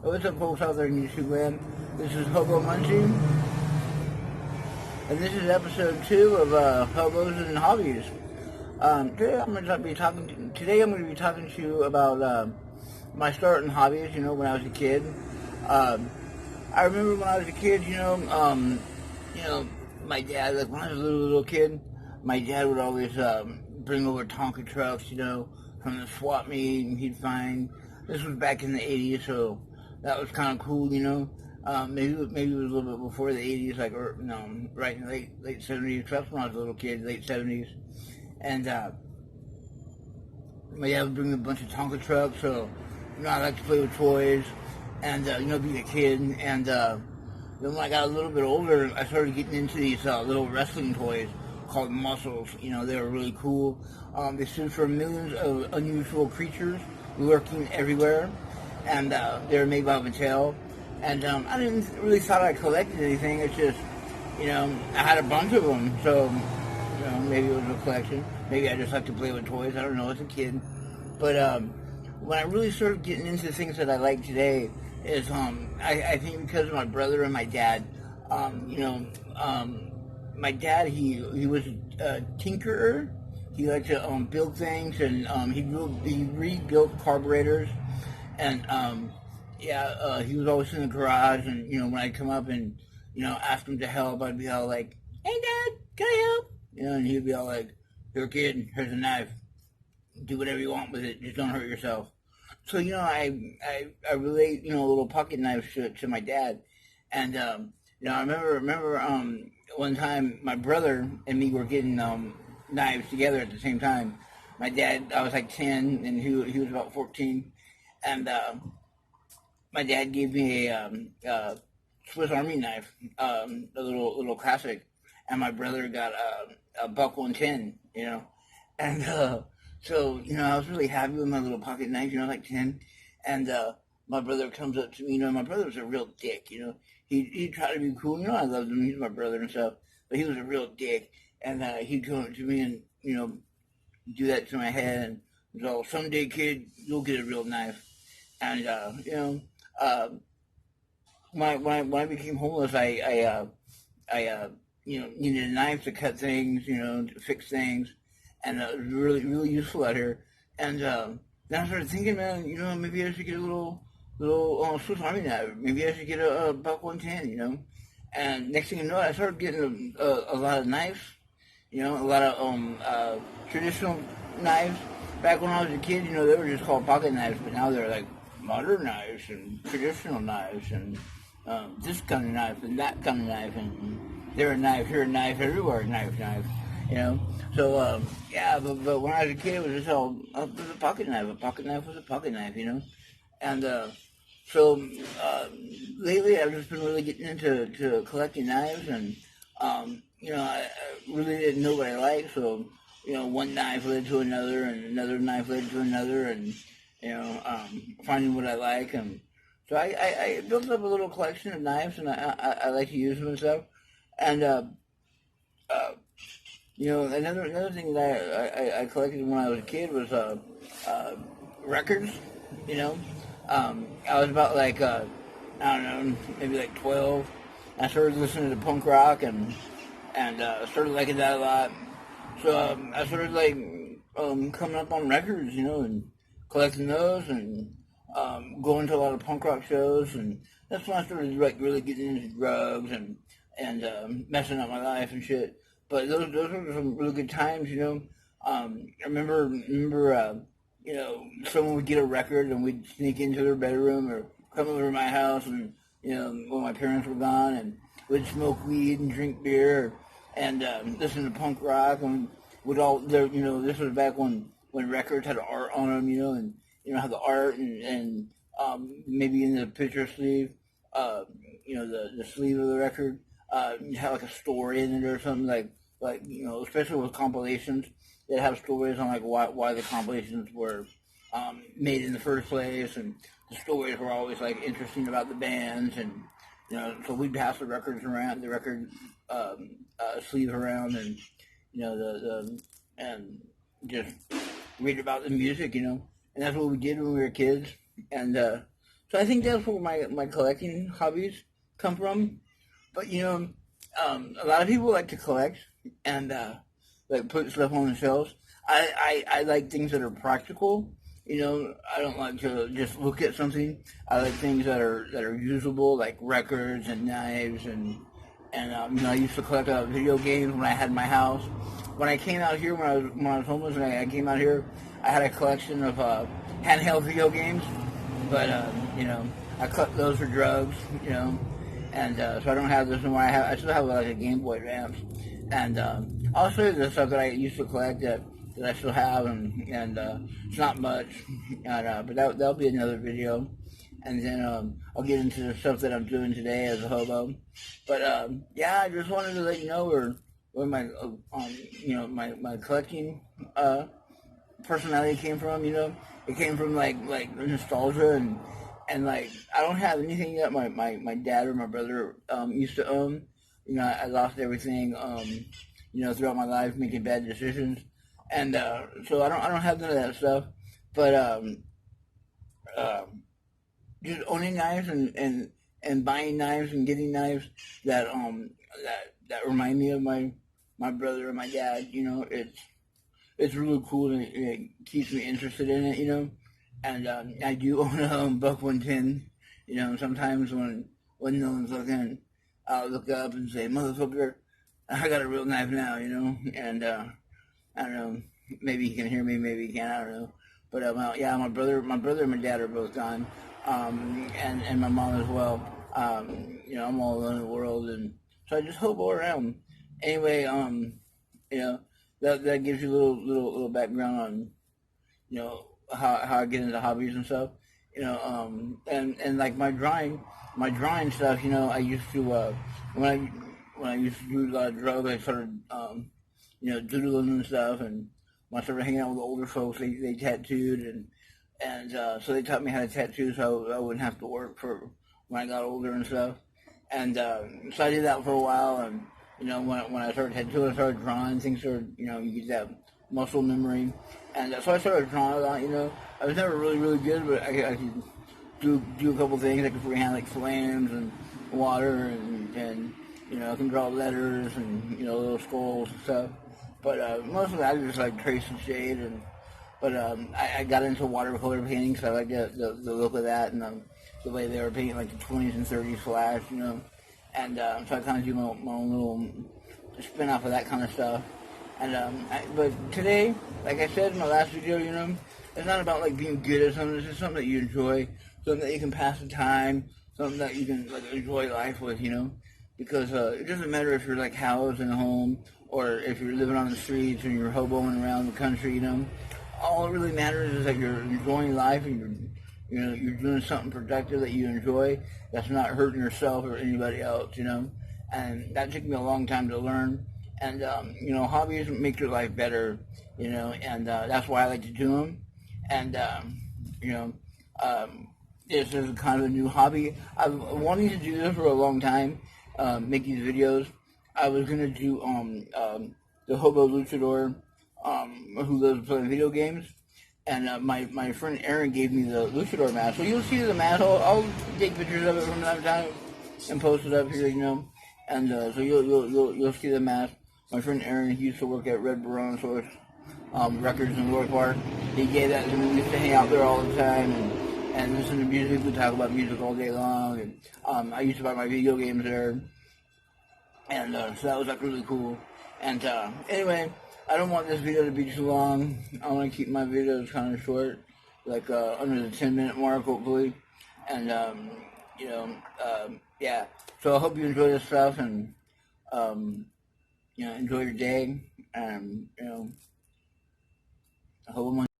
What's up, folks out there in YouTube land? This is Hobo Munching, and this is episode 2 of Hobos and Hobbies. Today I'm going to be talking to you about my start in hobbies. You know, when I was a kid. I remember when I was a kid. My dad, like when I was a little kid, my dad would always bring over Tonka trucks. You know, from the swap meet, and he'd find. This was back in the '80s, so that was kind of cool. You know, maybe it was a little bit before the '80s, like right in the late '70s. That's when I was a little kid, late '70s, and my dad would bring me a bunch of Tonka trucks. So I like to play with toys, and be a kid. And then when I got a little bit older, I started getting into these little wrestling toys called muscles. You know, they were really cool. They stood for millions of unusual creatures lurking everywhere, and they were made by Mattel. And I didn't really thought I collected anything. It's just, I had a bunch of them, so maybe it was a collection. Maybe I just like to play with toys. I don't know, as a kid. But when I really started getting into the things that I like today is, I think because of my brother and my dad. My dad, he was a tinkerer. He liked to build things, and he rebuilt carburetors, and he was always in the garage. And when I'd come up and ask him to help, I'd be all like, "Hey, Dad, can I help?" And he'd be all like, "Here, kid, here's a knife. Do whatever you want with it. Just don't hurt yourself." So I relate little pocket knives to my dad, and I remember one time my brother and me were getting knives together at the same time. My dad, I was like 10, and he was about 14, and my dad gave me a Swiss Army knife, a little classic, and my brother got a Buck 110, and so I was really happy with my little pocket knife, like 10, and my brother comes up to me. My brother was a real dick. He tried to be cool. I loved him. He's my brother and stuff, but he was a real dick, and he'd come up to me and do that to my head, and was all, "Someday, kid, you'll get a real knife." And when I became homeless, I needed a knife to cut things, to fix things, and it was really useful out here. And then I started thinking, man, maybe I should get a little Swiss Army knife. Maybe I should get a Buck 110, And next thing you know, I started getting a lot of knives, a lot of traditional knives. Back when I was a kid, they were just called pocket knives, but now they're like modern knives and traditional knives and this kind of knife and that kind of knife, and there a knife, here a knife, everywhere knife. So but when I was a kid, it was just all it was a pocket knife. A pocket knife was a pocket knife, And so lately, I've just been really getting into collecting knives, and I really didn't know what I liked. So one knife led to another, and another knife led to another, and finding what I like. And so I built up a little collection of knives, and I like to use them and stuff. And another thing that I collected when I was a kid was records. I was about like I don't know, maybe like 12. I started listening to punk rock, and started liking that a lot. So I started like coming up on records, and collecting those, and going to a lot of punk rock shows. And that's when I started like really getting into drugs and messing up my life and shit. But those were some really good times, I remember someone would get a record, and we'd sneak into their bedroom or come over to my house, and when my parents were gone, and we'd smoke weed and drink beer and listen to punk rock, and would all there. This was back when records had art on them, and how the art and maybe in the picture sleeve, the sleeve of the record had like a story in it or something, like especially with compilations. They'd have stories on like why the compilations were made in the first place, and the stories were always like interesting about the bands, and so we'd pass the records around, the record sleeve around, and and just read about the music, and that's what we did when we were kids, and So I think that's where my collecting hobbies come from. But a lot of people like to collect and like put stuff on the shelves. I like things that are practical. I don't like to just look at something. I like things that are usable, like records and knives and I used to collect video games when I had my house. When I came out here, when I was homeless, and I came out here, I had a collection of handheld video games. But I cut those for drugs. And so I don't have this anymore. I still have like a Game Boy Advance, and I'll show you the stuff that I used to collect that I still have, and it's not much, but that'll be another video, and then I'll get into the stuff that I'm doing today as a hobo. But yeah, I just wanted to let you know where my my collecting personality came from. It came from like nostalgia and like I don't have anything that my dad or my brother used to own. I lost everything throughout my life making bad decisions, and so I don't have none of that stuff. But just owning knives and buying knives and getting knives that that remind me of my brother and my dad. It's really cool and it keeps me interested in it. And I do own a Buck 110. Sometimes when no one's looking, I'll look up and say, "Motherfucker, I got a real knife now." And I don't know. Maybe he can hear me, maybe he can't. I don't know. But yeah, my brother and my dad are both gone, and my mom as well. I'm all alone in the world, and so I just hobo around. Anyway, that gives you a little background on how I get into hobbies and stuff. And like my drawing stuff. I used to when I used to do a lot of drugs, I started doodling and stuff, and when I started hanging out with the older folks, they tattooed and so they taught me how to tattoo, so I wouldn't have to work for when I got older and stuff. And so I did that for a while, and when I started tattooing, I started drawing. Things started, you get that muscle memory, and so I started drawing a lot. I was never really good, but I could do a couple things. I could freehand like flames and water, and I can draw letters and little skulls and stuff. But mostly I just like trace and shade, but I got into watercolor painting because I like the look of that and the way they were painting like the 20s and 30s flash, and so I kind of do my own little spin off of that kind of stuff. And but today, like I said in my last video, it's not about like being good at something. It's just something that you enjoy, something that you can pass the time, something that you can like enjoy life with, because it doesn't matter if you're like housed in a home or if you're living on the streets and you're hoboing around the country. All it really matters is that you're enjoying life and you're doing something productive that you enjoy. That's not hurting yourself or anybody else. And that took me a long time to learn. And hobbies make your life better. And that's why I like to do them. And this is kind of a new hobby. I've wanted to do this for a long time. Make these videos. I was gonna do the Hobo Luchador, who loves playing video games, and my friend Aaron gave me the Luchador mask. So you'll see the mask. I'll take pictures of it from time to time and post it up here, and so you'll see the mask. My friend Aaron, he used to work at Red Baron Source Records in North Park. He gave that to me. We used to hang out there all the time and listen to music. We talk about music all day long, and I used to buy my video games there. And so that was like really cool. And anyway, I don't want this video to be too long. I want to keep my videos kind of short, like under the 10-minute mark, hopefully. And yeah. So I hope you enjoy this stuff and enjoy your day. I hope I'm